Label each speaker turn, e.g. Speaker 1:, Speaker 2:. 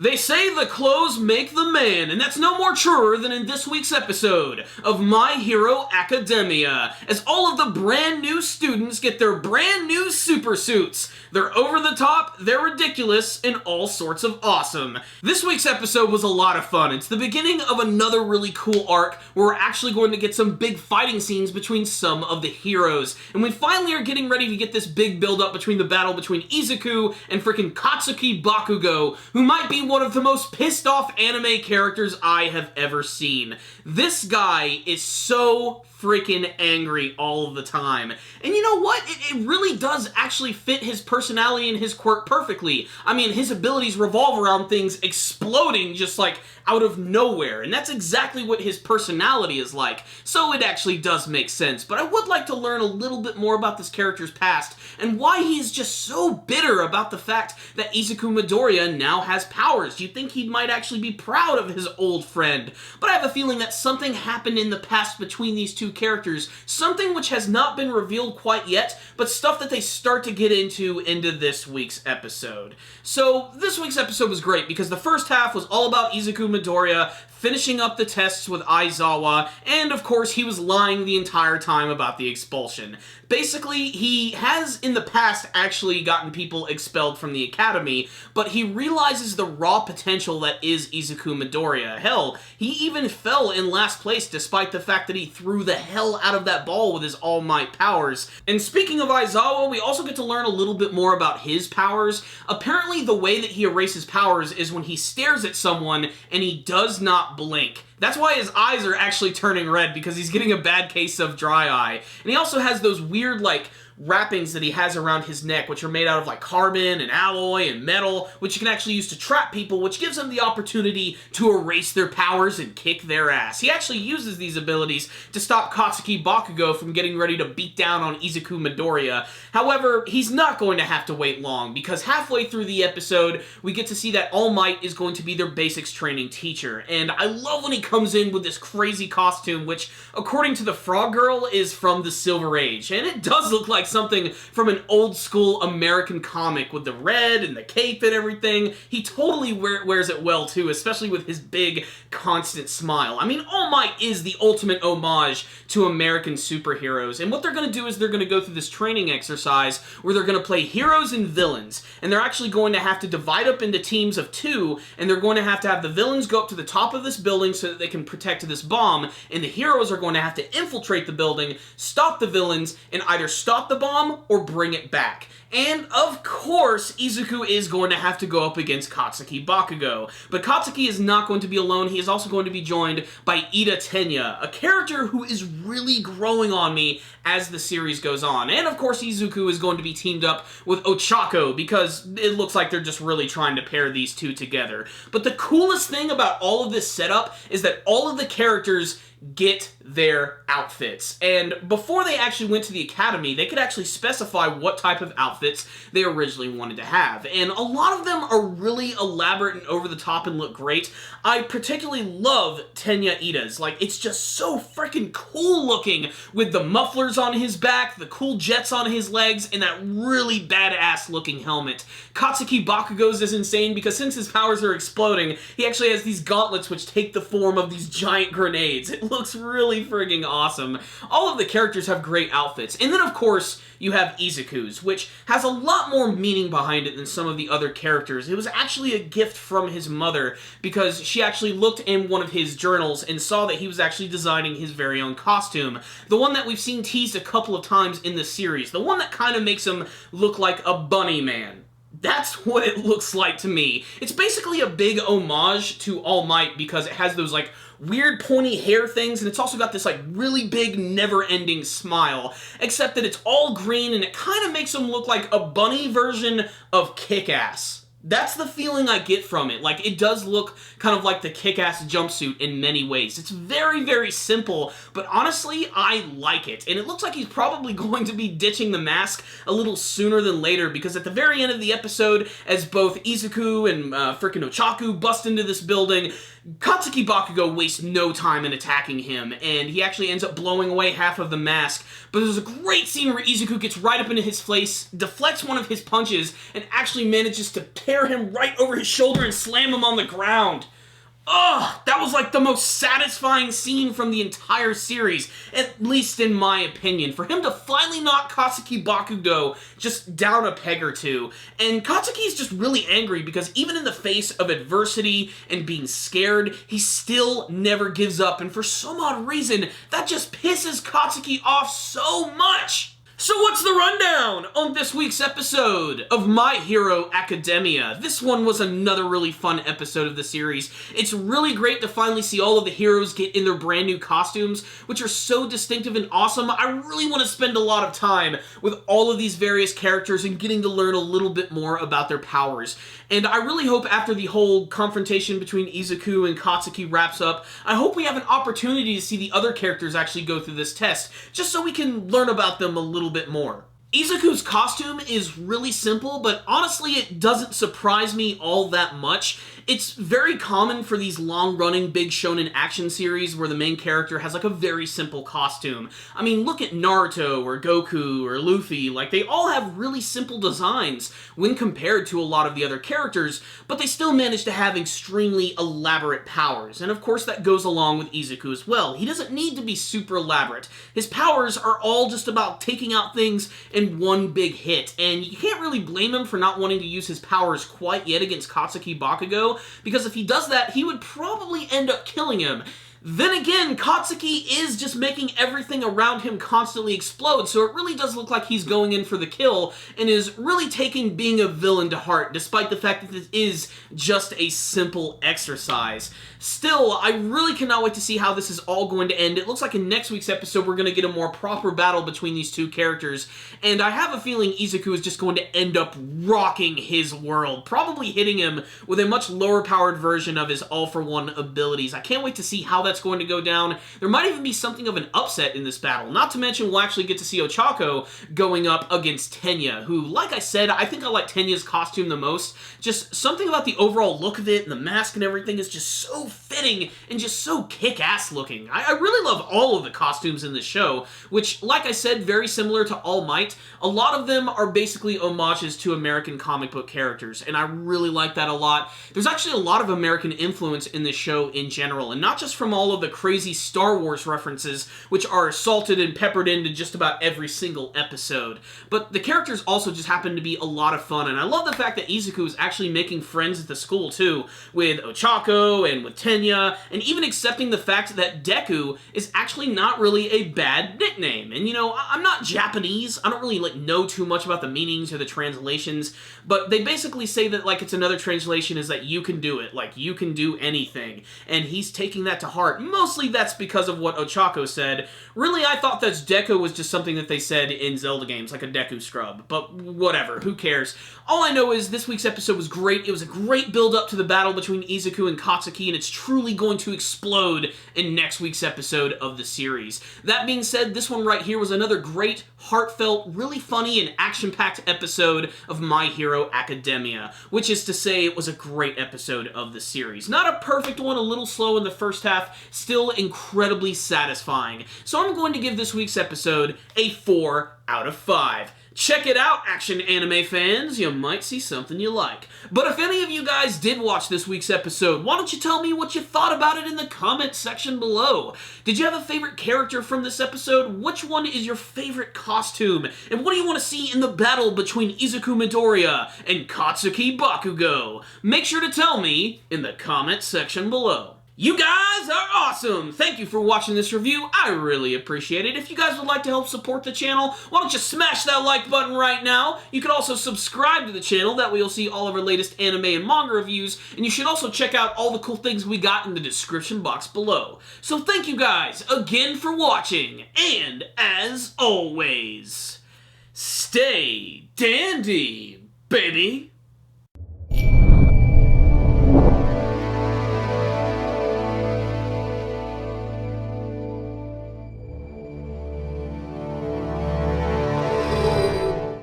Speaker 1: They say the clothes make the man, and that's no more truer than in this week's episode of My Hero Academia, as all of the brand new students get their brand new super suits. They're over the top, they're ridiculous, and all sorts of awesome. This week's episode was a lot of fun. It's the beginning of another really cool arc where we're actually going to get some big fighting scenes between some of the heroes. And we finally are getting ready to get this big build-up between the battle between Izuku and frickin' Katsuki Bakugo, who might be one of the most pissed off anime characters I have ever seen. This guy is so freaking angry all of the time. And you know what? It really does actually fit his personality and his quirk perfectly. I mean, his abilities revolve around things exploding just like out of nowhere, and that's exactly what his personality is like, so it actually does make sense. But I would like to learn a little bit more about this character's past, and why he is just so bitter about the fact that Izuku Midoriya now has powers. You'd think he might actually be proud of his old friend, but I have a feeling that something happened in the past between these two characters, something which has not been revealed quite yet, but stuff that they start to get into this week's episode. So, this week's episode was great, because the first half was all about Izuku Midoriya finishing up the tests with Aizawa, and of course he was lying the entire time about the expulsion. Basically, he has in the past actually gotten people expelled from the academy, but he realizes the raw potential that is Izuku Midoriya. Hell, he even fell in last place despite the fact that he threw the hell out of that ball with his All Might powers. And speaking of Aizawa, we also get to learn a little bit more about his powers. Apparently, the way that he erases powers is when he stares at someone and he does not blink. That's why his eyes are actually turning red, because he's getting a bad case of dry eye. And he also has those weird, like, wrappings that he has around his neck, which are made out of, like, carbon and alloy and metal, which you can actually use to trap people, which gives him the opportunity to erase their powers and kick their ass. He actually uses these abilities to stop Katsuki Bakugo from getting ready to beat down on Izuku Midoriya. However, he's not going to have to wait long, because halfway through the episode, we get to see that All Might is going to be their basics training teacher. And I love when he comes in with this crazy costume, which, according to the Frog Girl, is from the Silver Age. And it does look like something from an old school American comic with the red and the cape and everything. He totally wears it well too, especially with his big, constant smile. I mean, All Might is the ultimate homage to American superheroes, and what they're going to do is they're going to go through this training exercise where they're going to play heroes and villains, and they're actually going to have to divide up into teams of 2, and they're going to have the villains go up to the top of this building so that they can protect this bomb, and the heroes are going to have to infiltrate the building, stop the villains, and either stop the bomb or bring it back. And, of course, Izuku is going to have to go up against Katsuki Bakugo. But Katsuki is not going to be alone. He is also going to be joined by Ida Tenya, a character who is really growing on me as the series goes on. And, of course, Izuku is going to be teamed up with Ochako, because it looks like they're just really trying to pair these two together. But the coolest thing about all of this setup is that all of the characters get their outfits. And before they actually went to the academy, they could actually specify what type of outfits they originally wanted to have. And a lot of them are really elaborate and over the top and look great. I particularly love Tenya Ida's. Like, it's just so freaking cool looking with the mufflers on his back, the cool jets on his legs, and that really badass looking helmet. Katsuki Bakugo's is insane because since his powers are exploding, he actually has these gauntlets which take the form of these giant grenades. It looks really friggin' awesome. All of the characters have great outfits. And then, of course, you have Izuku's, which has a lot more meaning behind it than some of the other characters. It was actually a gift from his mother, because she actually looked in one of his journals and saw that he was actually designing his very own costume. The one that we've seen teased a couple of times in the series. The one that kind of makes him look like a bunny man. That's what it looks like to me. It's basically a big homage to All Might, because it has those, like, weird pointy hair things, and it's also got this, like, really big, never-ending smile, except that it's all green, and it kind of makes him look like a bunny version of Kick-Ass. That's the feeling I get from it. Like, it does look kind of like the Kick-Ass jumpsuit in many ways. It's very, very simple, but honestly, I like it. And it looks like he's probably going to be ditching the mask a little sooner than later, because at the very end of the episode, as both Izuku and frickin' Ochaku bust into this building, Katsuki Bakugo wastes no time in attacking him, and he actually ends up blowing away half of the mask. But there's a great scene where Izuku gets right up into his face, deflects one of his punches, and actually manages to tear him right over his shoulder and slam him on the ground. Ugh, that was like the most satisfying scene from the entire series, at least in my opinion, for him to finally knock Katsuki Bakugo just down a peg or two. And Katsuki's just really angry because even in the face of adversity and being scared, he still never gives up, and for some odd reason, that just pisses Katsuki off so much. So what's the rundown on this week's episode of My Hero Academia? This one was another really fun episode of the series. It's really great to finally see all of the heroes get in their brand new costumes, which are so distinctive and awesome. I really want to spend a lot of time with all of these various characters and getting to learn a little bit more about their powers. And I really hope after the whole confrontation between Izuku and Katsuki wraps up, I hope we have an opportunity to see the other characters actually go through this test, just so we can learn about them a little bit more. Izuku's costume is really simple, but honestly it doesn't surprise me all that much. It's very common for these long-running big shonen action series where the main character has like a very simple costume. I mean, look at Naruto or Goku or Luffy, like they all have really simple designs when compared to a lot of the other characters, but they still manage to have extremely elaborate powers. And of course that goes along with Izuku as well. He doesn't need to be super elaborate. His powers are all just about taking out things in one big hit, and you can't really blame him for not wanting to use his powers quite yet against Katsuki Bakugo, because if he does that, he would probably end up killing him. Then again, Katsuki is just making everything around him constantly explode, so it really does look like he's going in for the kill, and is really taking being a villain to heart, despite the fact that this is just a simple exercise. Still, I really cannot wait to see how this is all going to end. It looks like in next week's episode we're going to get a more proper battle between these two characters, and I have a feeling Izuku is just going to end up rocking his world, probably hitting him with a much lower powered version of his all-for-one abilities. I can't wait to see how that's going to go down. There might even be something of an upset in this battle, not to mention we'll actually get to see Ochako going up against Tenya, who, like I said, I think I like Tenya's costume the most. Just something about the overall look of it and the mask and everything is just so fitting and just so kick-ass looking. I really love all of the costumes in this show, which, like I said, very similar to All Might. A lot of them are basically homages to American comic book characters, and I really like that a lot. There's actually a lot of American influence in this show in general, and not just from all of the crazy Star Wars references, which are salted and peppered into just about every single episode. But the characters also just happen to be a lot of fun, and I love the fact that Izuku is actually making friends at the school too, with Ochako and with Tenya, and even accepting the fact that Deku is actually not really a bad nickname. And you know, I'm not Japanese, I don't really know too much about the meanings or the translations, but they basically say that it's another translation is that you can do it, you can do anything, and he's taking that to heart. Mostly that's because of what Ochako said. Really, I thought that Deku was just something that they said in Zelda games, like a Deku scrub, but whatever, who cares. All I know is this week's episode was great. It was a great build-up to the battle between Izuku and Katsuki, and it's truly going to explode in next week's episode of the series. That being said, this one right here was another great, heartfelt, really funny, and action-packed episode of My Hero Academia, which is to say it was a great episode of the series. Not a perfect one, a little slow in the first half, still incredibly satisfying. So I'm going to give this week's episode a 4 out of 5. Check it out, action anime fans. You might see something you like. But if any of you guys did watch this week's episode, why don't you tell me what you thought about it in the comment section below? Did you have a favorite character from this episode? Which one is your favorite costume? And what do you want to see in the battle between Izuku Midoriya and Katsuki Bakugo? Make sure to tell me in the comment section below. You guys are awesome! Thank you for watching this review. I really appreciate it. If you guys would like to help support the channel, why don't you smash that like button right now? You can also subscribe to the channel. That way you'll see all of our latest anime and manga reviews. And you should also check out all the cool things we got in the description box below. So thank you guys again for watching. And as always, stay dandy, baby!